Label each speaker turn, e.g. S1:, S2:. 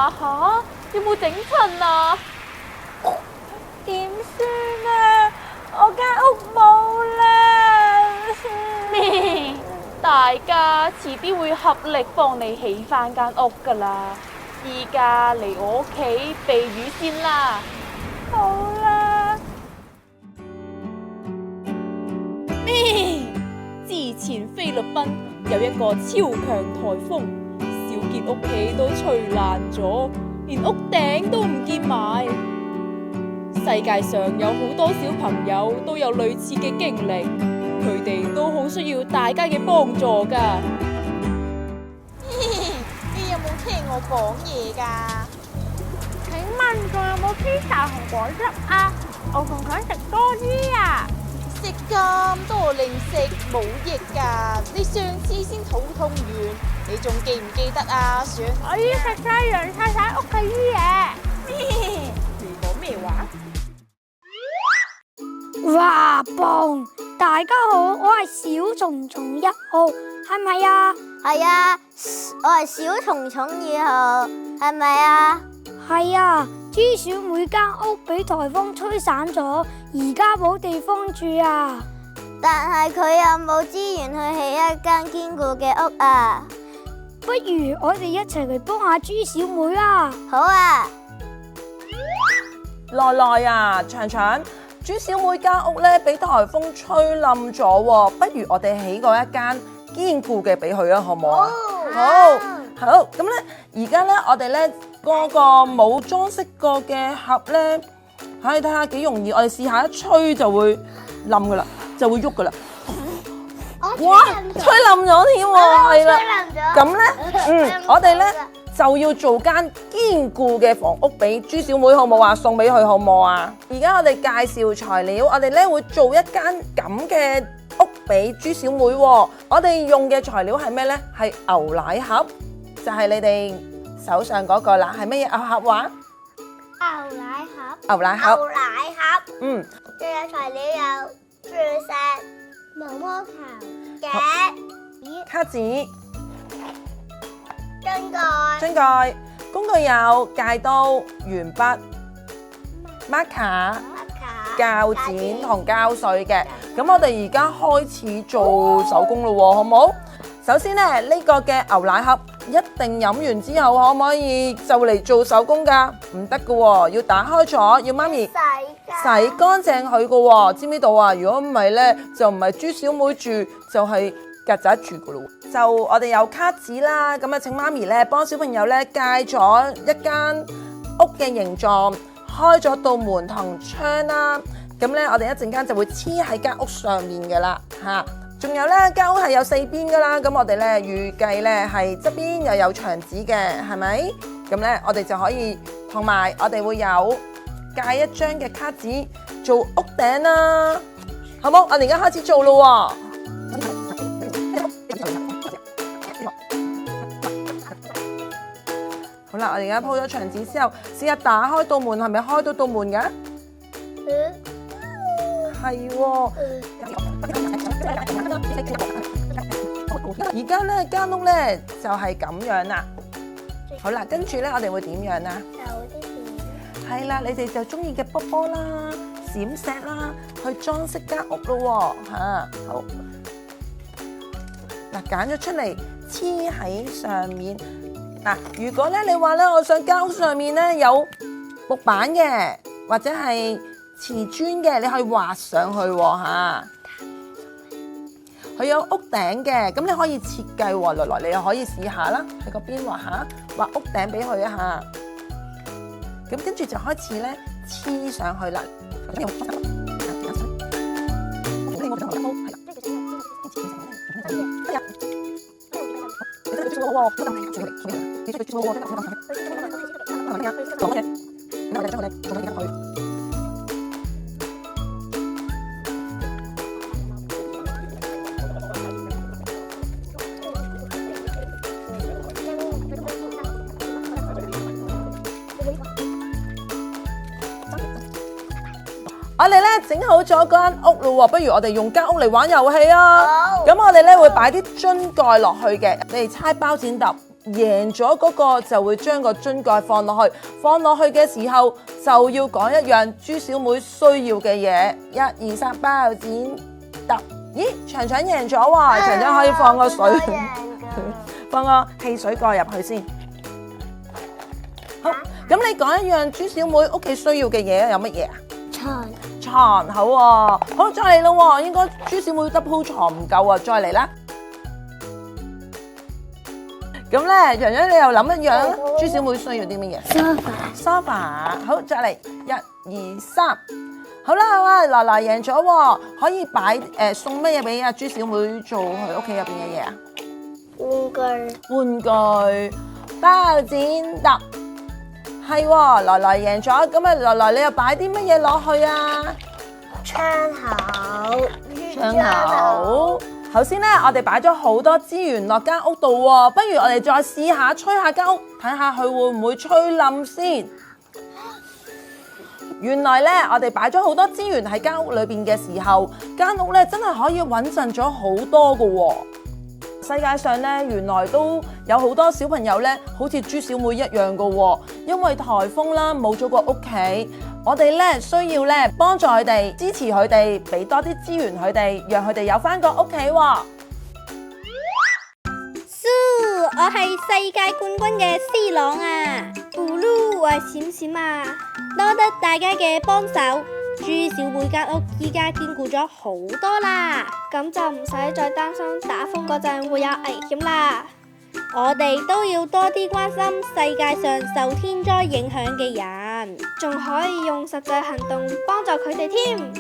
S1: 啊？有冇整親啊？
S2: 點算啊？我間屋冇啦！
S1: 咩？大家遲啲會合力幫你起返間屋㗎啦。依家嚟我屋企避雨先啦。
S2: 好啦。
S1: 咩？之前菲律賓有一個超強颱風，小傑屋企都吹爛咗，連屋頂都唔見埋。世界上有好多小朋友都有類似嘅經歷，佢哋都好需要大家嘅幫助噶。
S3: 你有冇聽我講嘢噶？
S2: 請問仲有冇披薩同果汁啊？我仲想食多啲啊！
S3: 食咁多零食冇益噶，你上次先肚痛完，你仲記唔記得啊？算，
S2: 我已經食晒楊太太屋企啲嘢。
S3: 咩？你講咩話？
S4: 哇嘣！大家好，我係小蟲蟲1號，係咪啊？
S5: 係啊，我係小蟲蟲2號，係咪啊？
S4: 係啊，豬小妹間屋俾颱風吹散咗，而家冇地方住啊！
S5: 但係佢有冇資源去起一間堅固嘅屋啊？
S4: 不如我哋一齊嚟幫下豬小妹啊！
S5: 好啊！
S6: 來來啊，長長，豬小妹間屋咧俾颱風吹冧咗喎，不如我哋起過一間堅固嘅俾佢啊，好唔好啊？好，咁咧而家咧我哋咧嗰個冇裝飾過嘅盒咧，睇下幾容易，我哋試下一吹就會冧噶啦，就會喐噶啦。哇，吹冧咗添喎，係啦。咁咧，我哋咧就要做間堅固嘅房屋俾豬小妹，好唔好啊？送俾佢好唔好啊？而家我哋介紹材料，我哋咧會做一間咁嘅屋俾豬小妹喎。我哋用嘅材料係咩咧？係牛奶盒，就係你哋手上嗰個啦。係乜嘢盒話？
S5: 牛奶盒。
S6: 牛奶盒。
S5: 牛奶盒。
S6: 仲
S5: 有材料有鑽石、毛毛球、夾、
S6: 卡紙、
S5: 樽蓋、
S6: 樽蓋，工具有戒刀、鉛筆、marker、膠剪同膠水嘅。咁我哋而家開始做手工咯喎，好唔好？首先咧，呢個嘅牛奶盒一定飲完之後，可唔可以就嚟做手工㗎？唔得㗎喎，要打開咗，要媽咪洗乾淨佢㗎喎，知唔知道啊？如果唔係咧，就唔係豬小妹住，就係曱甴住㗎咯。就我哋有卡紙啦，咁啊請媽咪咧幫小朋友咧界咗一間屋嘅形狀，開咗道門同窗啦。咁咧我哋一陣間就會黐喺間屋上面㗎啦，嚇。仲有咧，間屋係有4邊噶啦，咁我哋咧預計咧係側邊又有牆紙嘅，係咪？咁咧我哋就可以同埋我哋會有界一張嘅卡紙做屋頂啦，好冇？我哋而家開始做咯喎。好啦，我哋而家鋪咗牆紙之後，試下打開道門，係咪開到道門㗎？係喎。而家咧間屋咧就係咁樣啦。好啦，跟住咧我哋會點樣啊？係啦，你哋就中意嘅波波啦、閃石啦，去裝飾間屋咯喎嚇。好，嗱揀咗出嚟黐喺上面。嗱，如果咧你話咧，我想間屋上面咧有木板嘅，或者係瓷磚嘅，你可以畫上去喎嚇。佢有屋頂嘅，咁你可以設計喎，來你又可以試下啦，喺個邊畫下，畫屋頂俾佢啊嚇。咁跟住就開始咧黐上去啦。我哋咧整好咗間屋咯喎，不如我哋用間屋嚟玩遊戲啊！咁我哋咧會擺啲樽蓋落去嘅，你哋猜包剪揼贏咗嗰個就會將個樽蓋放落去，放落去嘅時候就要講一樣豬小妹需要嘅嘢。1、2、3，包剪揼。咦，長長贏咗喎！長長可以放個水，放個汽水蓋入去先。好，咁你講一樣豬小妹屋企需要嘅嘢有乜嘢啊？床好喎，好再嚟咯喎，應該豬小妹得鋪床唔夠啊，再嚟啦。咁咧，長長你又諗一樣，豬小妹需要啲乜嘢？sofa，好再嚟1、2、3，好啦好啦，來贏咗喎，可以擺送乜嘢俾阿豬小妹做佢屋企入邊嘅嘢啊？玩具，包剪揼。係喎，來贏咗，咁啊來你又擺啲乜嘢落去啊？窗口。頭先咧，我哋擺咗好多資源落間屋度喎，不如我哋再試下吹下間屋，睇下佢會唔會吹冧先。原來咧，我哋擺咗好多資源喺間屋裏邊嘅時候，間屋咧真係可以穩陣咗好多㗎喎。世界上咧，原來都有好多小朋友咧，好似豬小妹一樣㗎喎，因為颱風啦，冇咗個屋企，我哋咧需要咧幫助佢哋，支持佢哋，俾多啲資源佢哋，讓佢哋有返個屋企喎。
S2: 我係世界冠軍嘅 C 朗啊！Blue， 我係閃閃啊！多得大家嘅幫手，豬小妹間屋依家堅固咗好多啦，咁就唔使再擔心打風嗰陣會有危險啦。我哋都要多啲關心世界上受天災影響嘅人，仲可以用實際行動幫助佢哋添。